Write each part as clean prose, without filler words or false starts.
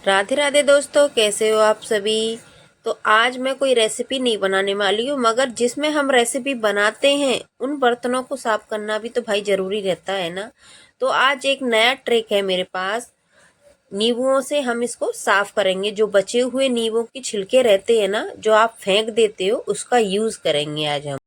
राधे राधे दोस्तों, कैसे हो आप सभी। तो आज मैं कोई रेसिपी नहीं बनाने वाली हूँ, मगर जिसमें हम रेसिपी बनाते हैं उन बर्तनों को साफ करना भी तो भाई जरूरी रहता है ना। तो आज एक नया ट्रिक है मेरे पास। नींबुओं से हम इसको साफ करेंगे। जो बचे हुए नींबुओं के छिलके रहते हैं ना, जो आप फेंक देते हो, उसका यूज करेंगे आज हम।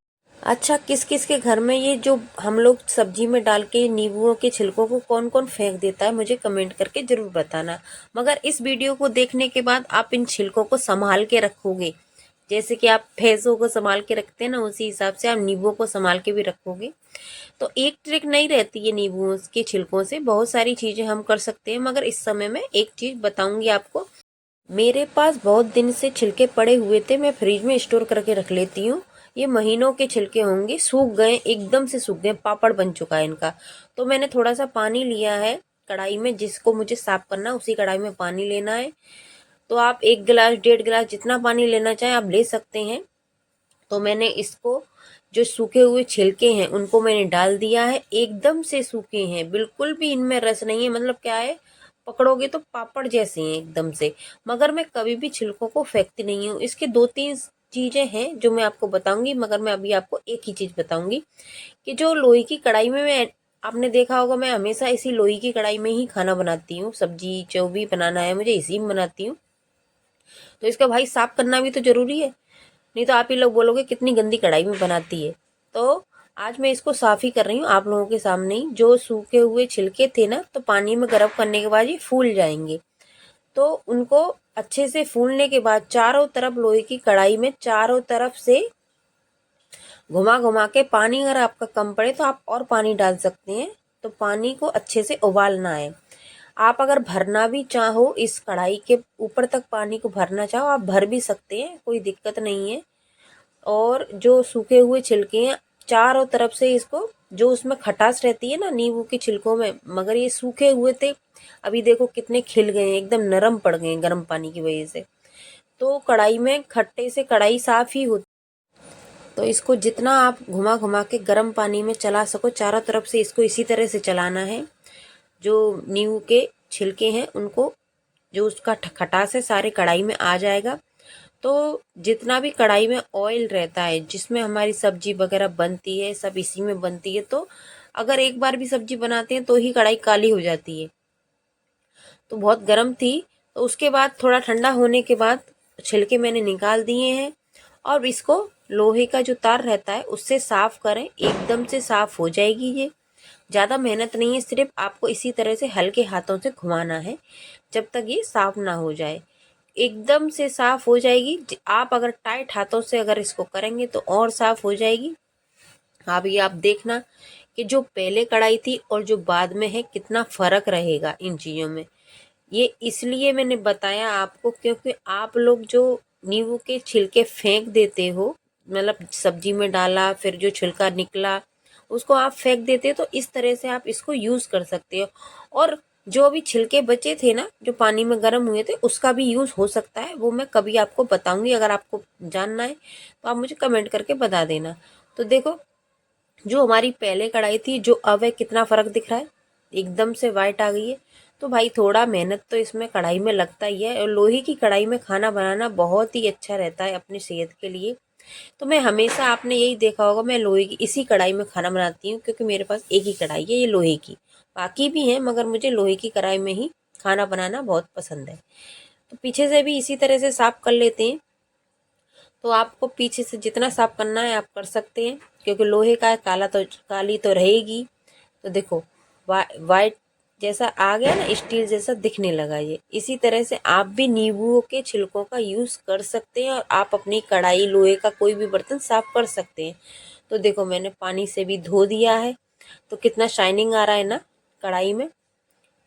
अच्छा, किस किस के घर में ये जो हम लोग सब्जी में डाल के नींबुओं के छिलकों को कौन कौन फेंक देता है, मुझे कमेंट करके जरूर बताना। मगर इस वीडियो को देखने के बाद आप इन छिलकों को संभाल के रखोगे। जैसे कि आप भैंसों को संभाल के रखते हैं ना, उसी हिसाब से आप नींबुओं को संभाल के भी रखोगे। तो एक ट्रिक नहीं रहती है नींबुओं के छिलकों से, बहुत सारी चीजें हम कर सकते हैं, मगर इस समय मैं एक चीज बताऊंगी आपको। मेरे पास बहुत दिन से छिलके पड़े हुए थे, मैं फ्रिज में स्टोर करके रख लेती हूँ। ये महीनों के छिलके होंगे, सूख गए, एकदम से सूख गए, पापड़ बन चुका है इनका। तो मैंने थोड़ा सा पानी लिया है कढ़ाई में, जिसको मुझे साफ करना, उसी कढ़ाई में पानी लेना है। तो आप 1 गिलास 1.5 गिलास जितना पानी लेना चाहें आप ले सकते हैं। तो मैंने इसको, जो सूखे हुए छिलके हैं उनको मैंने डाल दिया है। एकदम से सूखे हैं, बिल्कुल भी इनमें रस नहीं है, मतलब क्या है, पकड़ोगे तो पापड़ जैसे हैं एकदम से। मगर मैं कभी भी छिलकों को फेंकती नहीं हूँ। इसके 2-3 चीजें हैं जो मैं आपको बताऊंगी, मगर मैं अभी आपको एक ही चीज बताऊंगी कि जो लोहे की कढ़ाई में मैं, आपने देखा होगा, मैं हमेशा इसी लोहे की कढ़ाई में ही खाना बनाती हूँ। सब्जी जो भी बनाना है मुझे इसी में बनाती हूँ। तो इसका भाई साफ करना भी तो जरूरी है, नहीं तो आप ही लोग बोलोगे कितनी गंदी कढ़ाई में बनाती है। तो आज मैं इसको साफ ही कर रही हूँ आप लोगों के सामने ही। जो सूखे हुए छिलके थे ना, तो पानी में गर्म करने के बाद ये फूल जाएंगे। तो उनको अच्छे से फूलने के बाद चारों तरफ लोहे की कढ़ाई में चारों तरफ से घुमा घुमा के, पानी अगर आपका कम पड़े तो आप और पानी डाल सकते हैं। तो पानी को अच्छे से उबालना है। आप अगर भरना भी चाहो, इस कढ़ाई के ऊपर तक पानी को भरना चाहो आप भर भी सकते हैं, कोई दिक्कत नहीं है। और जो सूखे हुए छिलके हैं चारों तरफ से इसको, जो उसमें खटास रहती है ना नींबू के छिलकों में, मगर ये सूखे हुए थे, अभी देखो कितने खिल गए हैं, एकदम नरम पड़ गए हैं गर्म पानी की वजह से। तो कढ़ाई में खट्टे से कढ़ाई साफ ही होती। तो इसको जितना आप घुमा घुमा के गर्म पानी में चला सको, चारों तरफ से इसको इसी तरह से चलाना है। जो नींबू के छिलके हैं उनको, जो उसका खटास है सारे कढ़ाई में आ जाएगा। तो जितना भी कढ़ाई में ऑयल रहता है, जिसमें हमारी सब्जी वगैरह बनती है, सब इसी में बनती है। तो अगर एक बार भी सब्जी बनाते हैं तो ही कढ़ाई काली हो जाती है। तो बहुत गर्म थी। तो उसके बाद थोड़ा ठंडा होने के बाद छिलके मैंने निकाल दिए हैं। और इसको लोहे का जो तार रहता है उससे साफ करें, एकदम से साफ हो जाएगी ये। ज़्यादा मेहनत नहीं है, सिर्फ आपको इसी तरह से हल्के हाथों से घुमाना है जब तक ये साफ ना हो जाए। एकदम से साफ हो जाएगी। आप अगर टाइट हाथों से अगर इसको करेंगे तो और साफ हो जाएगी। आप देखना कि जो पहले कढ़ाई थी और जो बाद में है, कितना फर्क रहेगा इन चीज़ों में। ये इसलिए मैंने बताया आपको, क्योंकि आप लोग जो नींबू के छिलके फेंक देते हो, मतलब सब्जी में डाला फिर जो छिलका निकला उसको आप फेंक देते हो, तो इस तरह से आप इसको यूज कर सकते हो। और जो भी छिलके बचे थे ना, जो पानी में गर्म हुए थे, उसका भी यूज हो सकता है। वो मैं कभी आपको बताऊंगी, अगर आपको जानना है तो आप मुझे कमेंट करके बता देना। तो देखो, जो हमारी पहले कढ़ाई थी, जो अब है, कितना फर्क दिख रहा है, एकदम से वाइट आ गई है। तो भाई थोड़ा मेहनत तो इसमें कढ़ाई में लगता ही है, और लोहे की कढ़ाई में खाना बनाना बहुत ही अच्छा रहता है अपनी सेहत के लिए। तो मैं हमेशा, आपने यही देखा होगा, मैं लोहे की इसी कढ़ाई में खाना बनाती हूँ, क्योंकि मेरे पास एक ही कढ़ाई है, ये लोहे की। बाकी भी है, मगर मुझे लोहे की कढ़ाई में ही खाना बनाना बहुत पसंद है। तो पीछे से भी इसी तरह से साफ कर लेते हैं। तो आपको पीछे से जितना साफ करना है आप कर सकते हैं, क्योंकि लोहे का है, काली तो रहेगी। तो देखो, वाइट जैसा आ गया ना, स्टील जैसा दिखने लगा ये। इसी तरह से आप भी नींबुओं के छिलकों का यूज कर सकते हैं, और आप अपनी कढ़ाई, लोहे का कोई भी बर्तन साफ कर सकते हैं। तो देखो, मैंने पानी से भी धो दिया है, तो कितना शाइनिंग आ रहा है ना कढ़ाई में।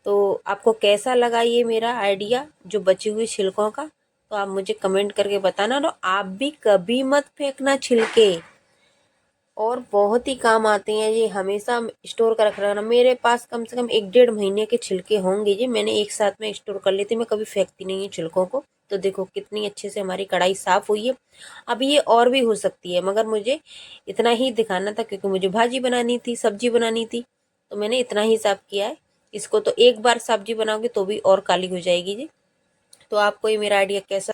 तो आपको कैसा लगा ये मेरा आइडिया, जो बचे हुए छिलकों का। तो आप मुझे कमेंट करके बताना। तो आप भी कभी मत फेंकना छिलके, और बहुत ही काम आते हैं ये, हमेशा स्टोर कर रखना। मेरे पास कम से कम 1-1.5 महीने के छिलके होंगे, ये मैंने एक साथ में स्टोर कर लेती, मैं कभी फेंकती नहीं है छिलकों को। तो देखो कितनी अच्छे से हमारी कढ़ाई साफ हुई है। अब ये और भी हो सकती है, मगर मुझे इतना ही दिखाना था, क्योंकि मुझे भाजी बनानी थी, सब्जी बनानी थी। तो मैंने इतना ही साफ किया है। इसको तो एक बार सब्जी बनाओगे तो भी और काली हो जाएगी जी। तो आपको ये मेरा आइडिया कैसा